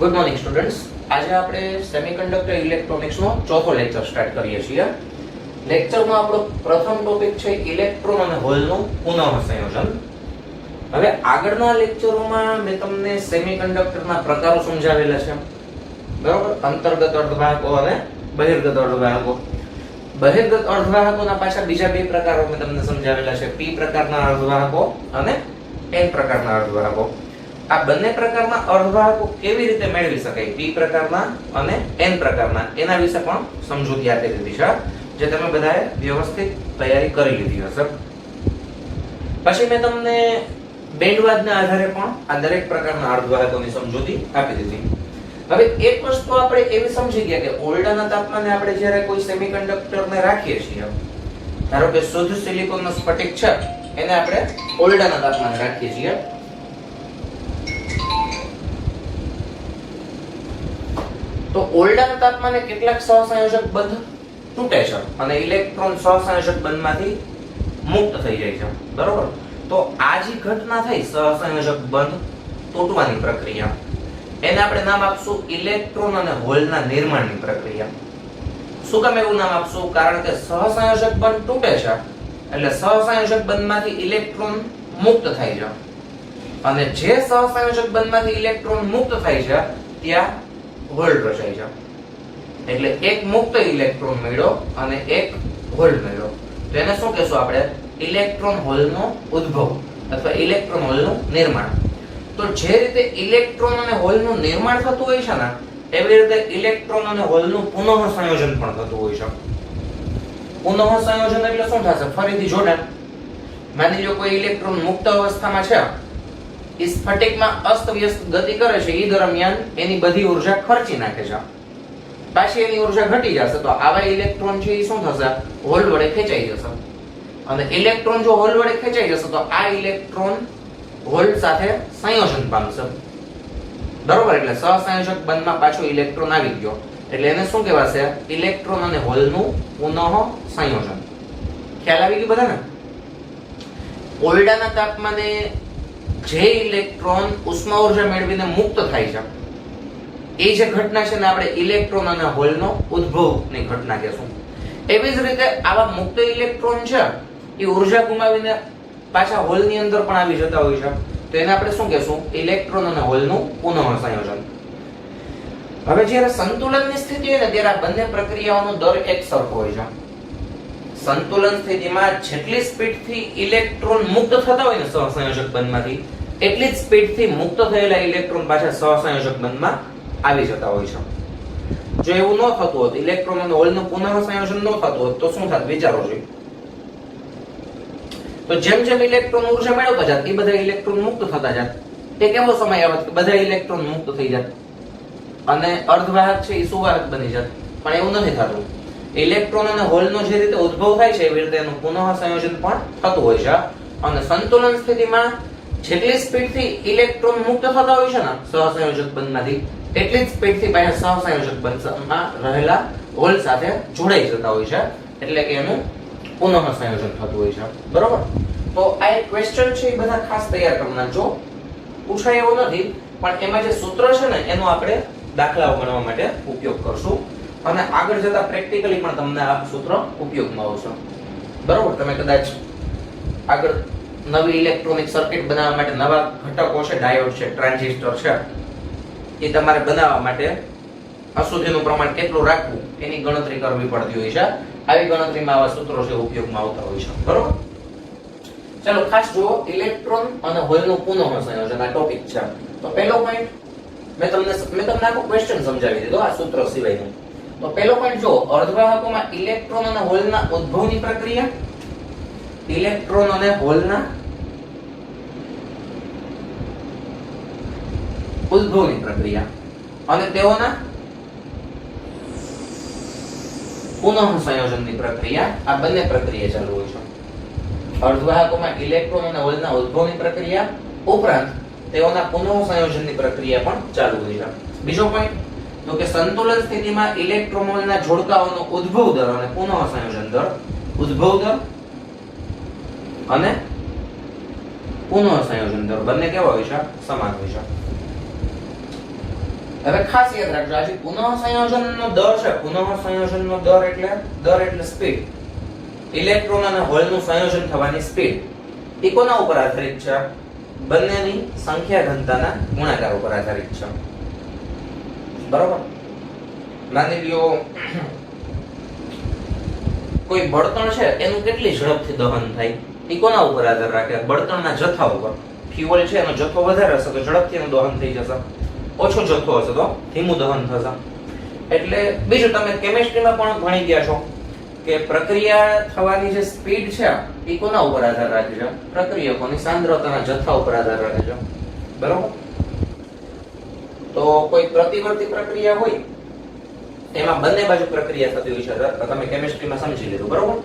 Good morning students. આજે આપણે semiconductor ઇલેક્ટ્રોનિક્સનો ચોથો લેક્ચર સ્ટાર્ટ કરીએ છીએ. લેક્ચરમાં આપણો પ્રથમ ટોપિક છે ઇલેક્ટ્રોન અને હોલનું પુનઃસંયોજન. હવે આગળના લેક્ચરોમાં મેં તમને સેમિકન્ડક્ટરના પ્રકારો સમજાવેલા છે, બરાબર? અંતર્ગત અર્ધવાહકો અને બહિર્ગત અર્ધવાહકો. બહિર્ગત અર્ધવાહકોના પાછા બીજા બે પ્રકારો મેં તમને સમજાવેલા છે, p પ્રકારના અર્ધવાહકો અને n પ્રકારના અર્ધવાહકો. આ બંને પ્રકારના અર્ધવાહકો કેવી રીતે મેળવી શકાય, p પ્રકારના અને n પ્રકારના, એના વિશે પણ સમજૂતી આપી દીધી છે, જે તમે બધાએ વ્યવસ્થિત તૈયારી કરી લીધી હશે. પછી મેં તમને બેન્ડવાદના આધારે પણ આ દરેક પ્રકારના અર્ધવાહકોની સમજૂતી આપી દીધી. હવે એક વસ્તુ આપણે એવી સમજી ગયા કે ઓરડાના તાપમાને આપણે જ્યારે કોઈ સેમિકન્ડક્ટરને રાખીએ છીએ, ધારો કે શુદ્ધ સિલિકોનનો સ્ફટિક છે, એને આપણે ઓરડાના તાપમાને રાખીએ છીએ, તો ઓરડાના તાપમાને કેટલાક સહસંયોજક બંધ તૂટે છે અને ઇલેક્ટ્રોન સહસંયોજક બંધમાંથી મુક્ત થઈ જાય છે, બરોબર? તો આ જે ઘટના થઈ સહસંયોજક બંધ તૂટવાની પ્રક્રિયા, એને આપણે નામ આપશું ઇલેક્ટ્રોન અને હોલના નિર્માણની પ્રક્રિયા. શું કામ એવું નામ આપશું? કારણ કે સહસંયોજક બંધ તૂટે છે એટલે સહસંયોજક બંધમાંથી ઇલેક્ટ્રોન મુક્ત થાય છે, અને જે સહસંયોજક બંધમાંથી ઇલેક્ટ્રોન મુક્ત થાય છે ત્યાં હોલ રચાય છે. એટલે એક મુક્ત ઇલેક્ટ્રોન મળ્યો અને એક હોલ મળ્યો, તો એને શું કહેશું આપણે? ઇલેક્ટ્રોન હોલનો ઉદ્ભવ અથવા ઇલેક્ટ્રોન હોલનું નિર્માણ. તો જે રીતે ઇલેક્ટ્રોન અને હોલનું નિર્માણ થતું હોય છે ને, એવી રીતે ઇલેક્ટ્રોન અને હોલનું પુનઃસંયોજન પણ થતું હોય છે. પુનઃસંયોજન એટલે શું થશે? ફરીથી જોડાણ. માની લો કોઈ ઇલેક્ટ્રોન મુક્ત અવસ્થામાં છે, એ સ્ફટિકમાં અસ્તવ્યસ્ત ગતિ કરે છે, એ દરમિયાન એની બધી ઉર્જા ખર્ચી નાખે છે, પાછી એની ઉર્જા ઘટી જશે, તો આવા ઇલેક્ટ્રોન છે એ શું થશે? હોલ વડે ખેંચાઈ જશે. અને ઇલેક્ટ્રોન જો હોલ વડે ખેંચાઈ જશે તો આ ઇલેક્ટ્રોન હોલ સાથે સંયોજન પામશે, બરોબર? એટલે સહસંયોજક બંધમાં પાછો ઇલેક્ટ્રોન આવી ગયો, એટલે એને શું કહેવાશે? ઇલેક્ટ્રોન અને હોલનું પુનઃસંયોજન. ખ્યાલ આવી ગયો બધાને? ઓરડાના તાપમાને જે ઇલેક્ટ્રોન ઉષ્મા ઉર્જા મેળવીને મુક્ત થાય છે, એ જે ઘટના છે ને આપણે ઇલેક્ટ્રોન અને હોલનો ઉદ્ભવની ઘટના કહેશું. એવી જ રીતે આવા મુક્ત ઇલેક્ટ્રોન છે એ ઉર્જા ગુમાવીને પાછા હોલની અંદર પણ આવી જતા હોય છે, તો એને આપણે શું કહેશું? ઇલેક્ટ્રોન અને હોલનું પુનઃસંયોજન. હવે જ્યારે સંતુલનની સ્થિતિ હોય ને ત્યારે આ બંને પ્રક્રિયાઓનો દર એક સરખો હોય છે. સંતુલન સ્થિતિમાં જેટલી સ્પીડથી ઇલેક્ટ્રોન મુક્ત થતા હોય ને સહસંયોજક બંધમાંથી, એટલી જ સ્પીડથી મુક્ત થયેલા ઇલેક્ટ્રોન પાછા સહસંયોજક બંધમાં આવી જતા હોય છે. જો એવું ન થતું હોત, ઇલેક્ટ્રોન અને હોલનું પુનઃસંયોજન ન થતું હોત, તો શું થાત? વિચારો જોઈએ. તો જેમ જેમ ઇલેક્ટ્રોન ઉર્જા મેળવતા જાત, એ બધા ઇલેક્ટ્રોન મુક્ત થતા જાત. તે કેવો સમય આવત કે બધા ઇલેક્ટ્રોન મુક્ત થઈ જાત અને અર્ધવાહક છે એ સુવાહક બની જાત? પણ એવું નથી થતું. ઇલેક્ટ્રોન અને હોલનો જે રીતે ઉદ્ભવ થાય છે એવી રીતે એનું પુનઃસંયોજન પણ થતું હોય છે. અને સંતુલન સ્થિતિમાં જેટલી સ્પીડથી ઇલેક્ટ્રોન મુક્ત થતા હોય છે ને સહસંયોજક બંધમાંથી, એટલી જ સ્પીડથી પાછા સહસંયોજક બંધમાં રહેલા હોલ સાથે જોડાઈ જતા હોય છે, એટલે કે એનું પુનઃસંયોજન થતું હોય છે, બરોબર? તો આ એક ક્વેશ્ચન છે, એ બધા ખાસ તૈયાર કરી નાખજો. પૂછાય એવો નથી, પણ એમાં જે સૂત્ર છે ને એનો આપણે દાખલાઓ ગણવા માટે ઉપયોગ કરશું, અને આગળ જતા પ્રેક્ટિકલી પણ તમને આ સૂત્ર ઉપયોગમાં આવશે, બરોબર? તમે કદાચ આગળ નવી ઇલેક્ટ્રોનિક સર્કિટ બનાવવા માટે નવા ઘટકો છે, ડાયોડ છે, ટ્રાન્ઝિસ્ટર છે, એ તમારે બનાવવા માટે અશુદ્ધિનું પ્રમાણ કેટલું રાખવું એની ગણતરી કરવી પડતી હોય છે. આવી ગણતરીમાં આવા સૂત્રો છે ઉપયોગમાં આવતા હોય છે, બરોબર? ચાલો ખાસ જુઓ, ઇલેક્ટ્રોન અને હોલનું પુનઃસંયોજન આ ટોપિક છે. તો પહેલો પોઈન્ટ મેં તમને આખો ક્વેશ્ચન સમજાવી દીધો આ સૂત્ર સિવાયનું. તો પહેલો પોઈન્ટ જો, અર્ધવાહકોમાં ઇલેક્ટ્રોન અને હોલના ઉદ્ભવની પ્રક્રિયા, ઇલેક્ટ્રોન અને હોલના ઉદ્ભવની પ્રક્રિયા અને તેઓના પુનઃસંયોજનની પ્રક્રિયા, આ બંને પ્રક્રિયા ચાલુ હોય છે. અર્ધવાહકોમાં ઇલેક્ટ્રોન અને હોલના ઉદ્ભવની પ્રક્રિયા ઉપરાંત તેઓના પુનઃસંયોજનની પ્રક્રિયા પણ ચાલુ હોય છે. બીજો પોઈન્ટ તો કે સંતુલન સ્થિતિમાં ઇલેક્ટ્રોન હોલના જોડકાઓનો ઉદ્ભવ દર અને પુનઃસંયોજન દર, ઉદ્ભવ દર અને પુનઃસંયોજન દર બંને કેવા હોય છે? સમાન હોય છે. હવે ખાસ યાદ રાખજો, આ જે પુનઃસંયોજનનો દર છે, પુનઃસંયોજનનો દર એટલે સ્પીડ, ઇલેક્ટ્રોન અને હોલનું સંયોજન થવાની સ્પીડ, એ કોના ઉપર આધારિત છે? બંનેની સંખ્યા ઘનતાના ગુણાકાર ઉપર આધારિત છે. બરોબર? માની લ્યો કોઈ બળતણ છે એનું કેટલી ઝડપથી દહન થાય, એ કોના ઉપર આધાર રાખે? બળતણના જથ્થા ઉપર. ફ્યુઅલ છે એનો જથ્થો વધારે હશે તો ઝડપથી એનું દહન થઈ જશે, ઓછો જથ્થો હશે તો ધીમું દહન થશે. એટલે બીજું તમે કેમિસ્ટ્રીમાં પણ ભણી ગયા છો કે પ્રક્રિયા થવાની જે સ્પીડ છે એ કોના ઉપર આધાર રાખે છે? પ્રક્રિયકોની સાંદ્રતાના જથ્થા ઉપર આધાર રાખે છે. બરોબર? તો કોઈ પ્રતિવર્તી પ્રક્રિયા હોય એમાં બંને બાજુ પ્રક્રિયા થતી હોય છે, તમે કેમિસ્ટ્રીમાં સમજી લીધું. બરોબર?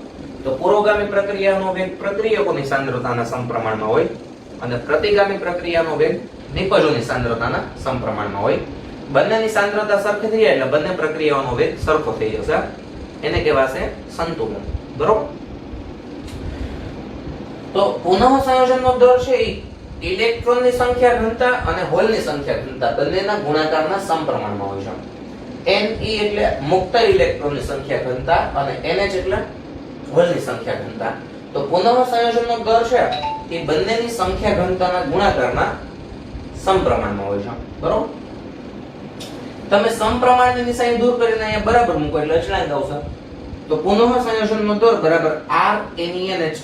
તો પુરોગામી પ્રક્રિયાનો વેગ પ્રક્રિયકોની સાંદ્રતાના સમપ્રમાણમાં હોય અને પ્રતિગામી પ્રક્રિયાનો વેગ નિપજોની સાંદ્રતાના સમપ્રમાણમાં હોય. બંનેની સાંદ્રતા સરખી થઈ જાય એટલે બંને પ્રક્રિયાઓનો વેગ સરખો થઈ જશે, એને કહેવાશે સંતુલન. બરોબર? તો પુનઃસંયોજનનો દર છે એ ઇલેક્ટ્રોનની સંખ્યા ઘનતા અને હોલની સંખ્યા ઘનતા બંનેના ગુણાકારના સમપ્રમાણમાં હોય છે. Ne એટલે મુક્ત ઇલેક્ટ્રોનની સંખ્યા ઘનતા અને NH એટલે હોલની સંખ્યા ઘનતા. તો પુનઃસંયોજનનો દર છે એ બંનેની સંખ્યા ઘનતાના ગુણાકારના સમપ્રમાણમાં હોય છે. બરોબર? તમે સમપ્રમાણની નિશાની દૂર કરીને અહીંયા બરાબર મૂકો એટલે અચળાંક આવશે. તો પુનઃસંયોજનનો દર બરાબર R NENH.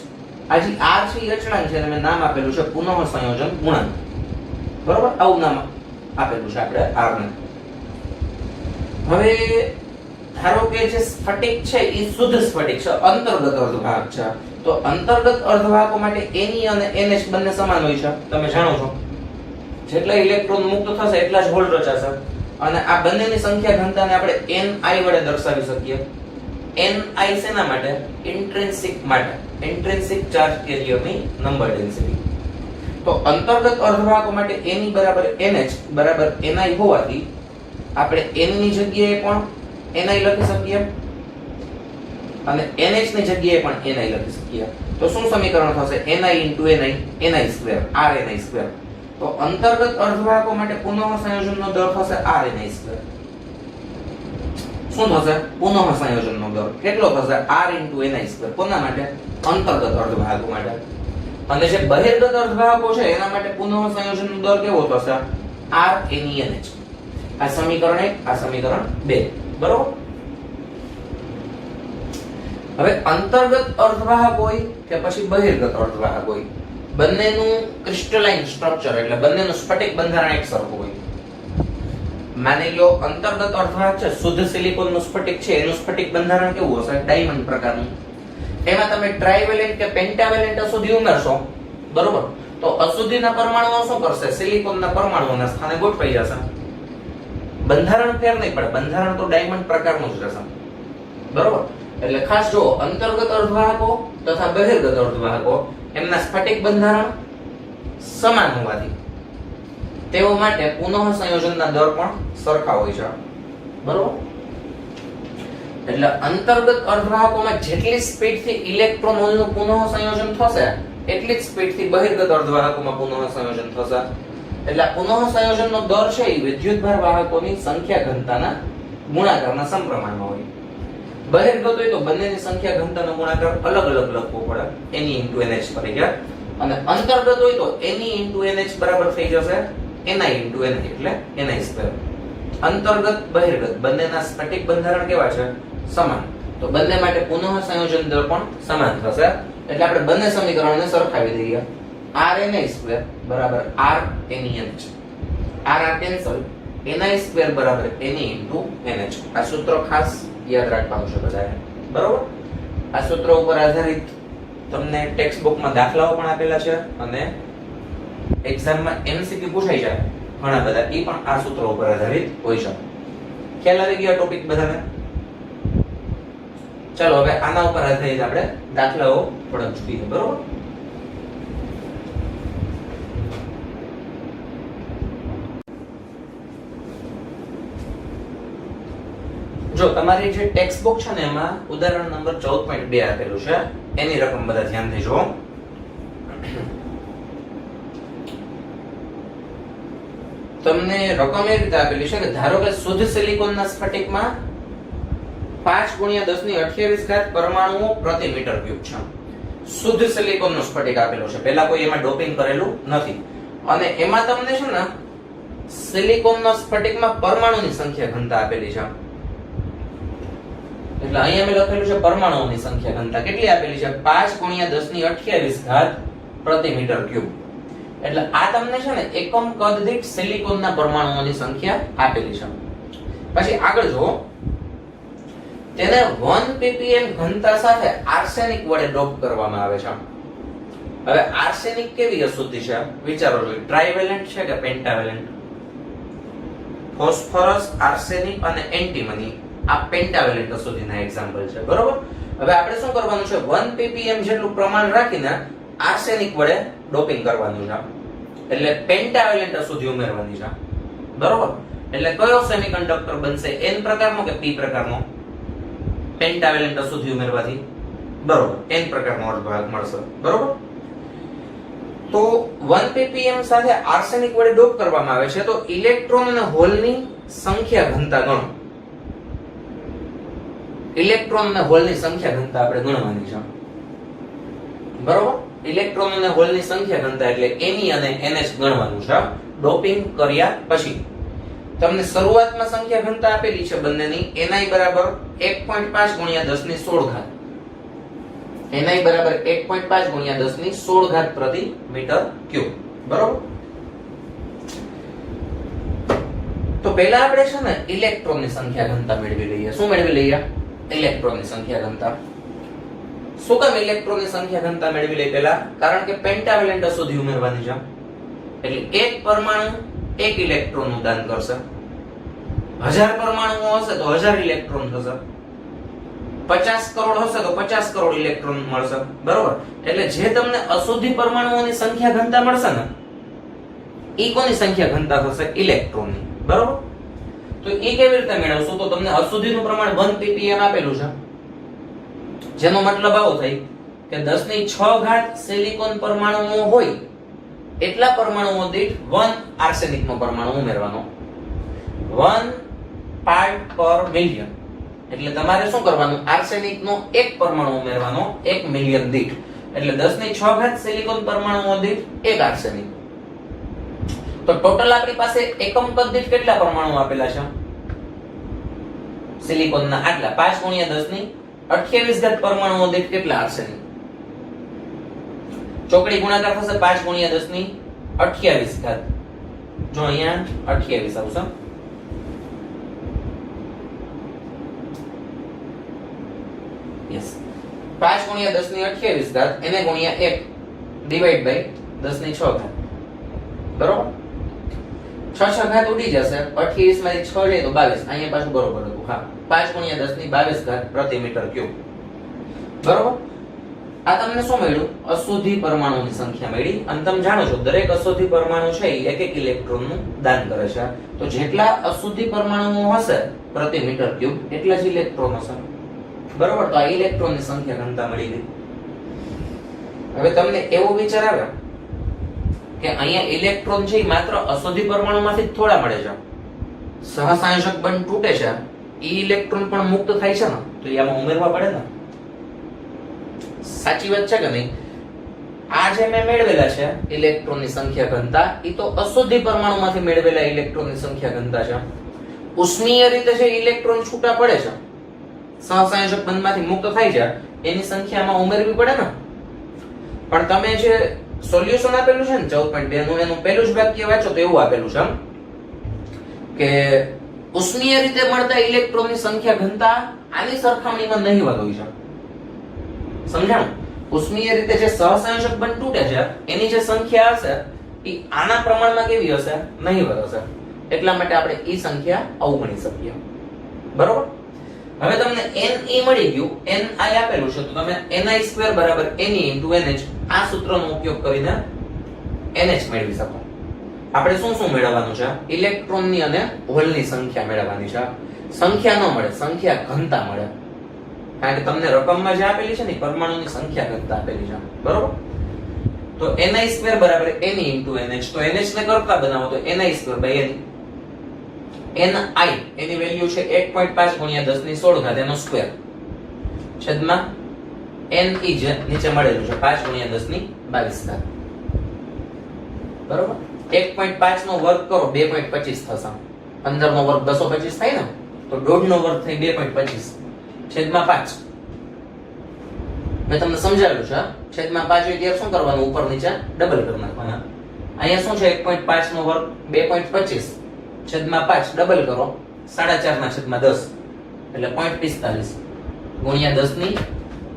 આ જે R છે એ અચળાંક છે, મેં નામ આપેલું છે પુનઃસંયોજન ગુણાંક. બરોબર? આવું નામ આપેલું છે આપણે R ને. હવે ધારો કે જે સ્ફટિક છે એ શુદ્ધ સ્ફટિક છે, અંતર્ગત અર્ધવાહક છે. તો અંતર્ગત અર્ધવાહકો માટે Ne અને NH બંને સમાન હોય છે, તમે જાણો છો. જેટલા ઇલેક્ટ્રોન મુક્ત થશે એટલા જ હોલ રચાશે અને આ બંનેની સંખ્યા ઘનતાને આપણે Ni વડે દર્શાવી શકીએ. Ni શેના માટે? ઇન્ટ્રિન્સિક માટે, ઇન્ટ્રિન્સિક ચાર્જ કેરિયરની નંબર ડેન્સિટી. તો અંતર્ગત અર્ધવાહકો માટે Ne બરાબર NH બરાબર Ni હોવાથી આપણે N ની જગ્યાએ પણ Ni લખી શકીએ અને NH ની જગ્યાએ પણ Ni લખી શકીએ. તો શું સમીકરણ થશે? Ni Ni square, RNi square. તો અંતર્ગત અર્ધવાહકો માટે પુનઃસંયોજનનો દર થશે RNi સ્ક્વેર. શું થશે? પુનઃસંયોજનનો દર કેટલો થશે? R/ni square. કોના માટે? અંતર્ગત અર્ધવાહકો માટે. અને જે બહિર્ગત અર્ધવાહકો છે એના માટે પુનઃસંયોજનનો દર કેવો થશે? RNeNH. આ સમીકરણ 1, આ સમીકરણ 2. બરોબર? હવે અંતર્ગત અર્ધવાહક હોય કે પછી બહિર્ગત અર્ધવાહક હોય, બંનેનું ક્રિસ્ટલાઇન સ્ટ્રક્ચર એટલે બંનેનું સ્ફટિક બંધારણ એક સરખું હોય. માની લો અંતર્ગત અર્ધવાહક છે, શુદ્ધ સિલિકોનનું સ્ફટિક છે, એનું સ્ફટિક બંધારણ કેવું હશે? ડાયમંડ પ્રકારનું. એમાં તમે ટ્રાઇવેલેન્ટ કે પેન્ટાવેલેન્ટ અશુદ્ધિ ઉમેરશો, બરોબર? તો અશુદ્ધિના પરમાણુઓ શું કરશે? સિલિકોનના પરમાણુઓના સ્થાને ગોઠવાઈ જશે. બંધારણ ફેર નહીં પડે, બંધારણ તો ડાયમંડ પ્રકારનું જ રહેશે. બરોબર? એટલે ખાસ જો અંતર્ગત અર્ધવાહકો તથા બહિર્ગત અર્ધવાહકો એમના સ્ફટિક બંધારણ સમાન હોવાથી તેઓ માટે પુનઃસંયોજનના દર પણ સરખા હોય છે. બરોબર? એટલે અંતર્ગત અર્ધવાહકોમાં જેટલી સ્પીડથી ઇલેક્ટ્રોન હોલનું પુનઃસંયોજન થશે એટલી જ સ્પીડથી બહિર્ગત અર્ધવાહકોમાં પુનઃસંયોજન થશે. એટલે પુનઃસંયોજનનો દર છે એ વિદ્યુતભાર વાહકોની સંખ્યા ઘનતાના ગુણાકારના સમપ્રમાણમાં હોય. બહિર્ગત હોય તો બંનેની સંખ્યા ઘનતાનો ગુણાકાર અલગ અલગ લખવો પડે, Ne/NH તરીકે. અને અંતર્ગત હોય તો Ne/NH બરાબર થઈ જશે Ni/NH એટલે Ni સ્ક્વેર. અંતર્ગત બહિર્ગત બંનેના સ્ફટિક બંધારણ કેવા છે? સમાન. તો બંને માટે પુનઃસંયોજન દર પણ સમાન થશે. એટલે આપણે બંને સમીકરણને સરખાવી દઈએ. RNi સ્ક્વેર બરાબર RNeNH. R cancel, Ni square બરાબર Ne/NH. આ સૂત્ર ખાસ યાદ રાખવાનું છે બધાએ. બરોબર? આ સૂત્ર ઉપર આધારિત તમને ટેક્સ્ટ બુકમાં દાખલાઓ પણ આપેલા છે અને એક્ઝામમાં MCQ પૂછાઈ જાય ઘણા બધા, એ પણ આ સૂત્ર ઉપર આધારિત હોય છે. ખ્યાલ આવી ગયો ટોપિક બધાને? ચલો હવે આના ઉપર આધારિત આપણે દાખલાઓ થોડા જોઈએ. બરોબર? જો તમારી જે ટેક્સ્ટ બુક છે ને એમાં ઉદાહરણ નંબર 14.2 આપેલું છે, એની રકમ બધા ધ્યાનથી જુઓ. તમને રકમ એ રીતે આપેલી છે કે ધારો કે શુદ્ધ સિલિકોનના સ્ફટિકમાં 5 × 10⁻28 પરમાણુઓ પ્રતિ મીટર ક્યુબ છે. શુદ્ધ સિલિકોનનો સ્ફટિક આપેલો છે, પહેલા કોઈ એમાં ડોપિંગ કરેલું નથી, અને એમાં તમને છે ને સિલિકોનના સ્ફટિકમાં પરમાણુની સંખ્યા ઘનતા આપેલી છે. એટલે અહીંયા મેં લખેલું છે પરમાણુઓની સંખ્યા ઘનતા કેટલી આપેલી છે 5 × 10⁻28 પ્રતિ મીટર ક્યુબ. એટલે આ તમને છે ને એકમ કદ દીઠ સિલિકોનના પરમાણુઓની સંખ્યા આપેલી છે. પછી આગળ જો તેને 1 ppm ઘનતા સાથે આર્સેનિક વડે ડોપ કરવામાં આવે છે. હવે આર્સેનિક કેવી અશુદ્ધિ છે વિચારો જો, ટ્રાઇવેલેન્ટ છે કે પેન્ટાવેલેન્ટ? ફોસ્ફરસ, આર્સેનિક અને એન્ટીમની આ પેન્ટાવેલેન્ટ અશુદ્ધિના એક્ઝામ્પલ છે, બરોબર? હવે આપણે શું કરવાનું છે 1 ppm જેટલું પ્રમાણ રાખીને આર્સેનિક વડે ડોપિંગ કરવાનું છે, એટલે પેન્ટાવેલેન્ટ અશુદ્ધિ ઉમેરવાની છે, બરોબર? એટલે કયો સેમિકન્ડક્ટર બનશે, n પ્રકારનો કે p પ્રકારનો? પેન્ટાવેલેન્ટ અશુદ્ધિ ઉમેરવાથી બરોબર n પ્રકારનો અર્ધવાહક મળશે, બરોબર? તો 1 ppm સાથે આર્સેનિક વડે ડોપ કરવામાં આવે છે તો ઇલેક્ટ્રોન અને હોલની સંખ્યા ઘનતા ગણો. ઇલેક્ટ્રોન અને હોલની સંખ્યા ઘનતા આપણે ગણવાની છે, બરોબર? ઇલેક્ટ્રોન અને હોલની સંખ્યા ઘનતા એટલે Ne અને NH ગણવાનું છે ડોપિંગ કર્યા પછી. તમને શરૂઆતમાં સંખ્યા ઘનતા આપેલી છે બંનેની, Ni બરાબર 1.5 × 10⁻16 Ni બરાબર 1.5 × 10⁻16 પ્રતિ મીટર ક્યુબ, બરોબર? તો પહેલા આપણે છે ને ઇલેક્ટ્રોનની સંખ્યા ઘનતા મેળવી લઈએ. શું મેળવી લઈએ? ઇલેક્ટ્રોનની સંખ્યા ઘનતા. શું કામ ઇલેક્ટ્રોનની સંખ્યા ઘનતા મેળવી લઈએ પહેલા? કારણ કે પેન્ટાવેલેન્ટ અશુદ્ધિ ઉમેરવાની છે, એટલે એક પરમાણુ એક ઇલેક્ટ્રોનનું દાન કરશે. 1000 પરમાણુઓ હશે તો 1000 ઇલેક્ટ્રોન થશે, 50 કરોડ હશે તો 50 કરોડ ઇલેક્ટ્રોન મળશે, બરોબર? એટલે જે તમને અશુદ્ધિ પરમાણુઓની સંખ્યા ઘનતા મળશે ને ઈ કોની સંખ્યા ઘનતા થશે? ઇલેક્ટ્રોનની, બરોબર? તો ઈ કેવી રીતે મેળવશો? તો તમને અશુદ્ધિનું પ્રમાણ 1 ppm આપેલું છે, જેનો મતલબ આવો થાય કે 10⁶ સિલિકોન પરમાણુઓ હોય એટલા પરમાણુઓ દીઠ 1 આર્સેનિકનો પરમાણુ ઉમેરવાનો, 1 પાર્ટ પર મિલિયન. એટલે તમારે શું કરવાનું? આર્સેનિકનો એક પરમાણુ ઉમેરવાનો 1 મિલિયન દીઠ, એટલે 10⁶ સિલિકોન પરમાણુઓ દીઠ 1 આર્સેનિક. તો ટોટલ આપણી પાસે એકમ કદ દીઠ કેટલા પરમાણુ આપેલા છે સિલિકોનના? આટલા 5 × 10⁻28 પરમાણુઓ દીઠ કેટલા આર્સેનિક? ચોકડી ગુણાકાર થશે 5 × 10⁻28. જો અહીંયા 28 આવશે, યસ 5 × 10⁻28 એને ગુણ્યા 1 ડિવાઈડ બાય 10⁶, બરોબર? 6 ઘાત ઉડી જશે, 28 માંથી 6 જાય તો 22. અહીંયા પાછું બરોબર હતું, હા 5 × 10⁻22 પ્રતિ મીટર ક્યુબ, બરોબર? આ તમને શું મળ્યું? અશુદ્ધિ પરમાણુની સંખ્યા મળી. અને તમે જાણો છો દરેક અશુદ્ધિ પરમાણુ છે એ એક એક ઇલેક્ટ્રોનનું દાન કરે છે, તો જેટલા અશુદ્ધિ પરમાણુઓ હશે પ્રતિ મીટર ક્યુબ એટલા જ ઇલેક્ટ્રોન હશે, બરોબર? તો આ ઇલેક્ટ્રોનની સંખ્યા ઘનતા મળી ગઈ. હવે તમને એવો વિચાર આવે કે અહીંયા ઇલેક્ટ્રોન છે માત્ર અશુદ્ધિ પરમાણુમાંથી જ થોડા મળે છે, સહસંયોજક બંધ તૂટે છે, ઈ ઇલેક્ટ્રોન પણ મુક્ત થાય છે ને, તો આમાં ઉમેરવા પડે ને. સાચી વાત છે કે નહીં? આ જે મેં મેળવેલા છે ઇલેક્ટ્રોનની સંખ્યા ઘનતા, ઈ તો અશુદ્ધિ પરમાણુમાંથી મેળવેલા ઇલેક્ટ્રોનની સંખ્યા ઘનતા છે. ઉષ્મીય રીતે જે ઇલેક્ટ્રોન છૂટા પડે છે, સહસંયોજક બંધમાંથી મુક્ત થાય છે, એની સંખ્યામાં ઉમેરવી પડે ને. પણ તમે જે સોલ્યુશન આપેલું છે ને 14.2 નું, એનું પહેલું જ વાક્ય વાંચો તો એવું આપેલું છે કે ઉષ્મીય રીતે મળતા ઇલેક્ટ્રોનની સંખ્યા ઘનતા આની સરખામણીમાં નહિવત હોય છે. સમજાણું? ઉષ્મીય રીતે જે સહસંયોજક બંધ તૂટે છે એની જે સંખ્યા હશે એ આના પ્રમાણમાં કેવી હશે? નહિવત હશે. એટલા માટે આપણે ઈ સંખ્યા અવગણી શકીએ, બરોબર? હવે તમને Ne મળી ગયું, Ni આપેલું છે તો તમે Ni² બરાબર Ne * NH આ સૂત્રનો ઉપયોગ કરીને NH મેળવી શકો. આપણે શું શું મેળવવાનું છે? ઇલેક્ટ્રોનની અને હોલની સંખ્યા મેળવવાની છે. સંખ્યા ન મળે, સંખ્યા ઘનતા મળે, કારણ કે તમને રકમમાં જે આપેલી છે ને પરમાણુની સંખ્યા ઘનતા આપેલી છે, બરોબર? તો ni² બરાબર ne into nh. તો nh ને કરતા બનાવો તો ni² n ni એની વેલ્યુ છે 1.5 ગુણ્યા 10 ની 16 ઘાત એનો સ્ક્વેર છેદમાં ne જે નીચે મળેલું છે 5 ગુણ્યા 10 ની 22 ઘાત. બરોબર 1.5 નો વર્ગ કરો 2.25 થશે. 15 નો વર્ગ 225 થાય ને તો 1.5 નો વર્ગ થાય 2.25 છેદમાં 5. મેં તમને સમજાવ્યું છે છેદમાં 5 હોય ત્યારે શું કરવાનું ઉપર નીચે ડબલ કરી નાખવાના. અહીંયા શું છે 1.5 નો વર્ગ 2.25 છેદમાં 5 ડબલ કરો 4.5 ના છેદમાં 10 એટલે 0.45 ગુણ્યા 10 ની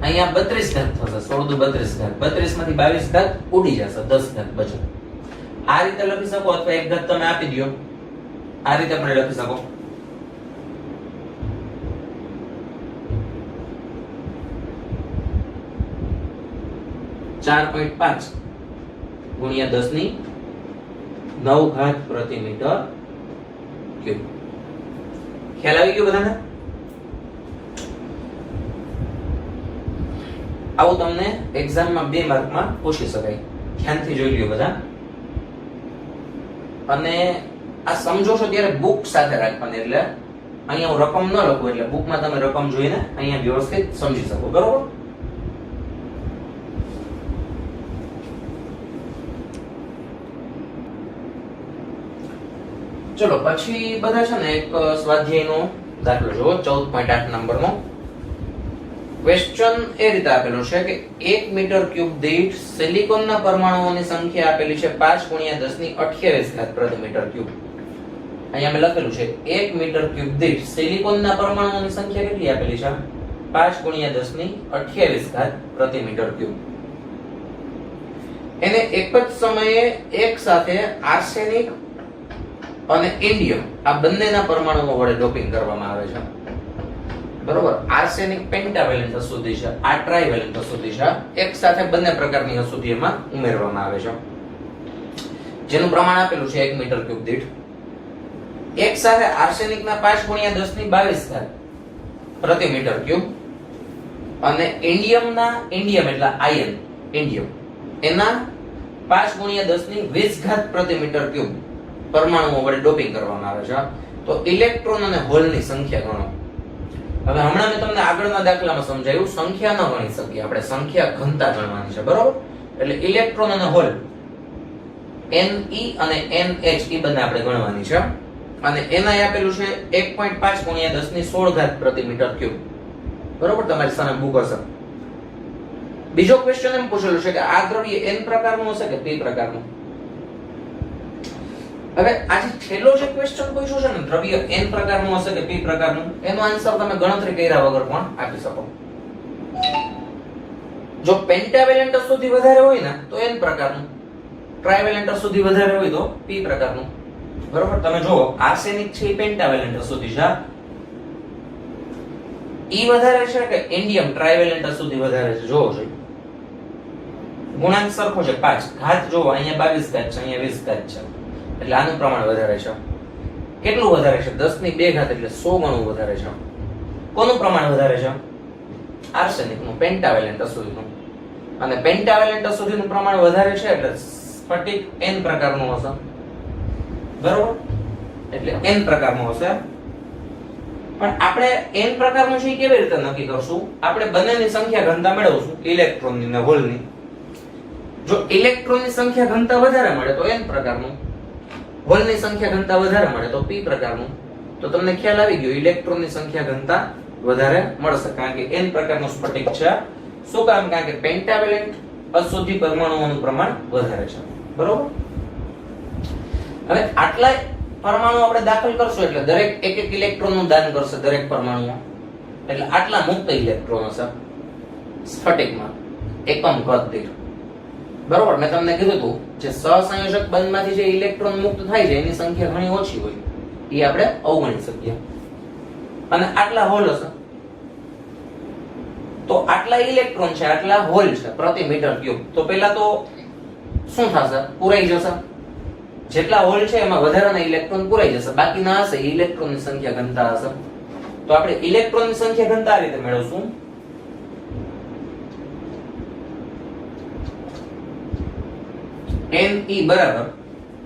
અહીંયા 32 ઘાત થશે. 16 દુ 32 ઘાત 32 માંથી 22 ઘાત ઉડી જશે 10 ઘાત બચે. આ રીતે લખી શકો અથવા એક ઘાત તમે આપી દો. આ રીતે પણ લખી શકો. .5 ગુણ્યા 10 ની 9 ઘાત પ્રતિ મીટર ક્યુબ. ખ્યાલ આવી ગયો બધાને? આવું તમને એક્ઝામમાં 2 માર્કમાં પૂછી શકાય. ધ્યાનથી જોઈ લ્યો બધા. અને આ સમજો છો ત્યારે બુક સાથે રાખવાની, એટલે અહીંયા હું રકમ ન લખું એટલે બુકમાં તમે રકમ જોઈને અહીંયા વ્યવસ્થિત સમજી શકો. બરોબર? ચલો પછી બધા છે ને એક સ્વાધ્યાયનો દાખલો જુઓ 14.8 નંબરનો. ક્વેશ્ચન એ રીતે આપેલો છે કે 1 મીટર ક્યુબ દીઠ સિલિકોનના પરમાણુઓની સંખ્યા આપેલી છે 5 ગુણ્યા 10 ની 28 ઘાત પ્રતિ મીટર ક્યુબ. અહીંયા મેં લખેલું છે 1 મીટર ક્યુબ દીઠ સિલિકોનના પરમાણુઓની સંખ્યા કેટલી આપેલી છે 5 ગુણ્યા 10 ની 28 ઘાત પ્રતિ મીટર ક્યુબ. એને એક જ સમયે એક સાથે આર્સેનિક અને ઇન્ડિયમ આ બંનેના પરમાણુઓ વડે ડોપિંગ કરવામાં આવે છે. બરોબર? આર્સેનિક પેન્ટાવેલેન્ટ અશુદ્ધિ છે, આ ટ્રાઇવેલેન્ટ અશુદ્ધિ છે. એક સાથે બંને પ્રકારની અશુદ્ધિ એમાં ઉમેરવામાં આવે છે. જેનું પ્રમાણ આપેલું છે 1 મીટર ક્યુબ દીઠ. એક સાથે આર્સેનિકના 5 ગુણ્યા 10 ની 22 ઘાત પ્રતિ મીટર ક્યુબ અને ઇન્ડિયમ એટલે આયન ઇન્ડિયમ એના 5 ગુણ્યા 10 ની 20 ઘાત પ્રતિ મીટર ક્યુબ પરમાણુઓ વડે ડોપિંગ કરવામાં આવે છે. તો ઇલેક્ટ્રોન અને હોલની સંખ્યા ગણો. હવે હમણાં મેં તમને આગળના દાખલામાં સમજાવ્યું સંખ્યા ન ગણી શકીએ આપણે, સંખ્યા ઘનતા ગણવાની છે. બરોબર? એટલે ઇલેક્ટ્રોન અને હોલ Ne અને NH એ બંને આપણે ગણવાની છે. અને એના આપેલું છે 1.5 ગુણ્યા 10 ની 16 ઘાત પ્રતિ મીટર ક્યુબ. બરોબર? તમારી સામે બુક હશે. બીજો ક્વેશ્ચન એમ પૂછેલું છે કે આ દ્રવ્ય N પ્રકારનું હશે કે P પ્રકારનું. હવે આજે છેલ્લો જે ક્વેશ્ચન પૂછ્યો છે ને દ્રવ્ય N પ્રકારનું હશે કે P પ્રકારનું, એનો આન્સર તમે ગણતરી કર્યા વગર પણ આપી શકો. જો પેન્ટાવેલેન્ટ અશુદ્ધિ વધારે હોય ને તો N પ્રકારનું, ટ્રાઇવેલેન્ટ અશુદ્ધિ વધારે હોય તો P પ્રકારનું. બરોબર? તમે જુઓ આર્સેનિક છે એ પેન્ટાવેલેન્ટ અશુદ્ધિ છે, ઈ વધારે છે કે ઇન્ડિયમ ટ્રાઇવેલેન્ટ અશુદ્ધિ વધારે છે જોવો જોઈએ. ગુણાંક સરખો છે 5 ઘાત જોવો અહીંયા 22 ઘાત છે અહીંયા 20 ઘાત છે એટલે આનું પ્રમાણ વધારે છે. કેટલું વધારે છે 10 ની 2 ઘાત એટલે 100 ગણું વધારે છે. કોનું પ્રમાણ વધારે છે? આર્સેનિકનું, પેન્ટાવેલેન્ટ અશુદ્ધિનું. અને પેન્ટાવેલેન્ટ અશુદ્ધિનું પ્રમાણ વધારે છે એટલે સ્ફટિક N પ્રકારનું હશે. બરોબર? એટલે N પ્રકારનું હશે. પણ આપણે N પ્રકારનું છે કેવી રીતે નક્કી કરશું? આપણે બંનેની સંખ્યા ઘનતા મેળવશું, ઇલેક્ટ્રોનની અને હોલની. જો ઇલેક્ટ્રોનની સંખ્યા ઘનતા વધારે મળે તો N પ્રકારનું, હોલની સંખ્યા ઘનતા વધારે મળે તો P પ્રકારનું. તો તમને ખ્યાલ આવી ગયો ઇલેક્ટ્રોનની સંખ્યા ઘનતા વધારે મળશે કારણ કે N પ્રકારનું સ્ફટિક છે. શું કામ? કારણ કે પેન્ટાવેલેન્ટ અશુદ્ધિ પરમાણુઓનું પ્રમાણ વધારે છે. બરોબર? હવે આટલા પરમાણુ આપણે દાખલ કરશું એટલે દરેક એક એક ઇલેક્ટ્રોનનું દાન કરશે દરેક પરમાણુ, એટલે આટલા મુક્ત ઇલેક્ટ્રોન હશે સ્ફટિકમાં એકમ કદ દીઠ. બરોબર? મેં તમને કીધું હતું જે સહસંયોજક બંધમાંથી જે ઇલેક્ટ્રોન મુક્ત થાય છે એની સંખ્યા ઘણી ઓછી હોય, એ આપણે અવગણી શકીએ. અને આટલા હોલ હશે તો આટલા ઇલેક્ટ્રોન છે આટલા હોલ છે પ્રતિ મીટર ક્યુબ. તો પહેલા તો શું થશે? પુરાઈ જશે. જેટલા હોલ છે એમાં વધારાના ઇલેક્ટ્રોન પુરાઈ જશે, બાકીના હશે ઇલેક્ટ્રોનની સંખ્યા ઘનતા હશે. તો આપણે ઇલેક્ટ્રોનની સંખ્યા ઘનતા આ રીતે મેળવશું. Ne બરાબર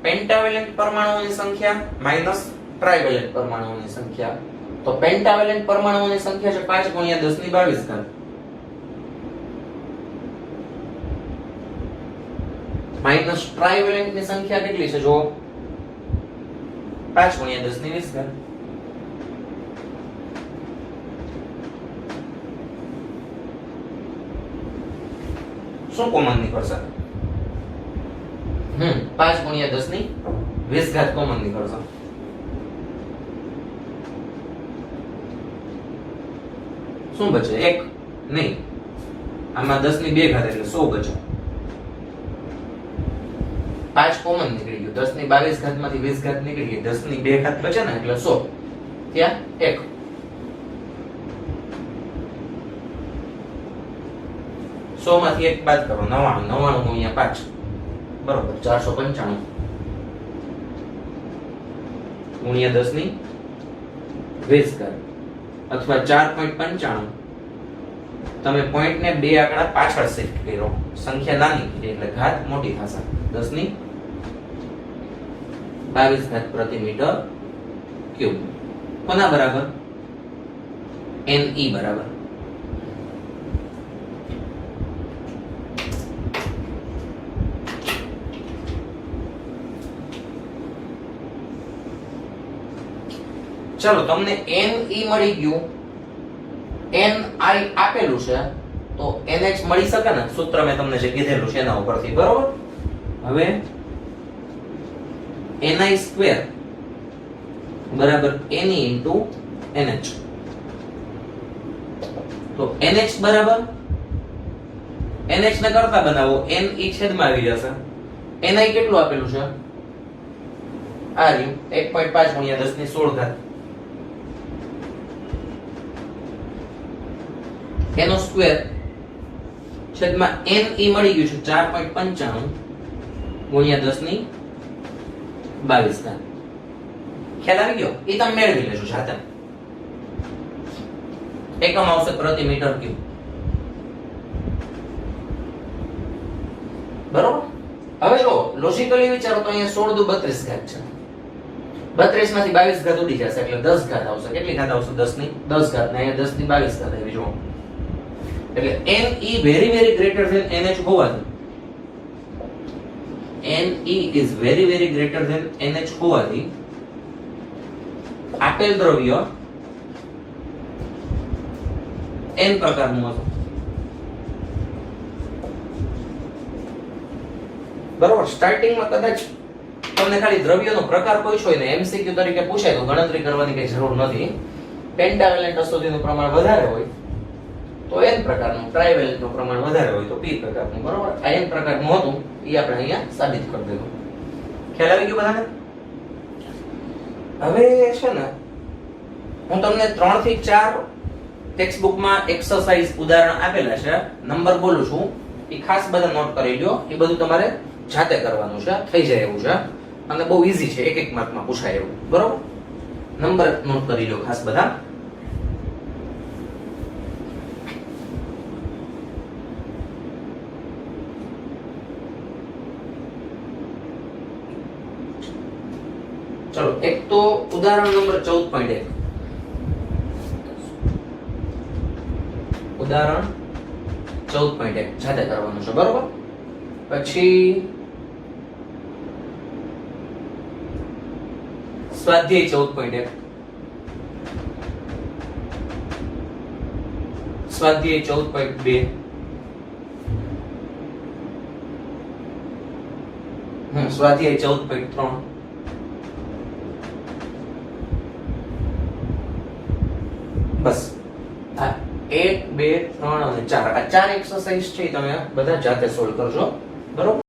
પેન્ટાવેલેન્ટ પરમાણુઓની સંખ્યા માઈનસ ટ્રાઇવેલેન્ટ પરમાણુઓની સંખ્યા. તો પેન્ટાવેલેન્ટ પરમાણુઓની સંખ્યા છે 5 ગુણ્યા 10 ની 22 ઘાત માઈનસ ટ્રાઇવેલેન્ટ ની સંખ્યા કેટલી છે જો 5 ગુણ્યા 10 ની 20 ઘાત. શું કોમન નીકળશે? 5 ગુણ્યા 10 ની 20 ઘાત કોમન નીકળશે. શું બચે? 1 નહીં, આમાં 10 ની 2 ઘાત એટલે 100 બચે. 5 કોમન નીકળી ગયું, 10 ની 22 ઘાત માંથી 20 ઘાત નીકળી ગઈ, 10 ની 2 ઘાત બચે ને એટલે 100. ત્યાં 1 100 માંથી 1 બાદ કરો 99 99 ગુણ્યા 5 બરોબર 495 ગુણ્યા 10 ની 20 ઘાત અથવા 4.95. તમે પોઈન્ટ ને બે આંકડા પાછળ શિફ્ટ કર્યો, સંખ્યા નાની થઈ એટલે ઘાત મોટી થશે. 10 ની 22 ઘાત પ્રતિ મીટર ક્યુબ કોના બરાબર? Ne બરાબર. ચલો તમને Ne મળી ગયું, Ni આપેલું છે તો NH મળી શકે ને? સૂત્ર મેં તમને જે કીધેલું છે એના ઉપરથી બરોબર. હવે Ni² બરાબર Ne into NH. તો NH બરાબર NH ને કરતા બનાવો, Ne છેદમાં આવી જશે. Ni કેટલું આપેલું છે? આ રહ્યું 1.5 ગુણ્યા 10 ની 16 ઘાત એનો સ્ક્વેર છેદમાં Ne મળી ગયું છે 4.95 ગુણ્યા 10 ની 22 ઘાત. ખ્યાલ આવી ગયો? એ તમે મેળવી લેજો જાતે. એકમ આવશે પ્રતિ મીટર ક્યુબ બરોબર. હવે જો લોજિકલી વિચારો તો અહીંયા 16 દુ 32 ઘાત છે, 32 માંથી 22 ઘાત ઉડી જશે એટલે 10 ઘાત આવશે. કેટલી ઘાત આવશે? 10 ની 10 ઘાત ને અહીંયા 10 ની 22 ઘાત આવી. જો એટલે Ne very very greater than NH હોવાથી, Ne is very very greater than NH હોવાથી આપેલ દ્રવ્ય N પ્રકારનું હશે બરોબર. સ્ટાર્ટિંગમાં કદાચ તમને ખાલી દ્રવ્યનો પ્રકાર પૂછ્યો હોય ને MCQ તરીકે પૂછાય તો ગણતરી કરવાની કઈ જરૂર નથી. પેન્ટાવેલેન્ટ અશુદ્ધિનું પ્રમાણ વધારે હોય તો N પ્રકારનું, ટ્રાઇવેલેન્ટનું પ્રમાણ વધારે હોય તો P પ્રકારનું બરોબર. આ N પ્રકારનું હતું એ આપણે અહીંયા સાબિત કરી દીધું. ખ્યાલ આવી ગયો બધાને? હવે છે ને હું તમને 3 થી 4 ટેક્સ્ટ બુકમાં એક્સરસાઇઝ ઉદાહરણ આપેલા છે, નંબર બોલું છું એ ખાસ બધા નોટ કરી લ્યો. એ બધું તમારે જાતે કરવાનું છે, થઈ જાય એવું છે અને બહુ ઈઝી છે, 1 માર્કમાં પૂછાય એવું બરોબર. નંબર નોટ કરી લો ખાસ બધા. ચલો એક તો ઉદાહરણ નંબર 14.1, ઉદાહરણ 14.1 જાતે કરવાનું છે બરોબર. પછી સ્વાધ્યાય 14.1, સ્વાધ્યાય 14.2, સ્વાધ્યાય 14.3, બસ આ 1 2 3 અને 4 આ 4 એક્સરસાઇઝ છે તમે બધા જાતે સોલ્વ કરજો બરોબર.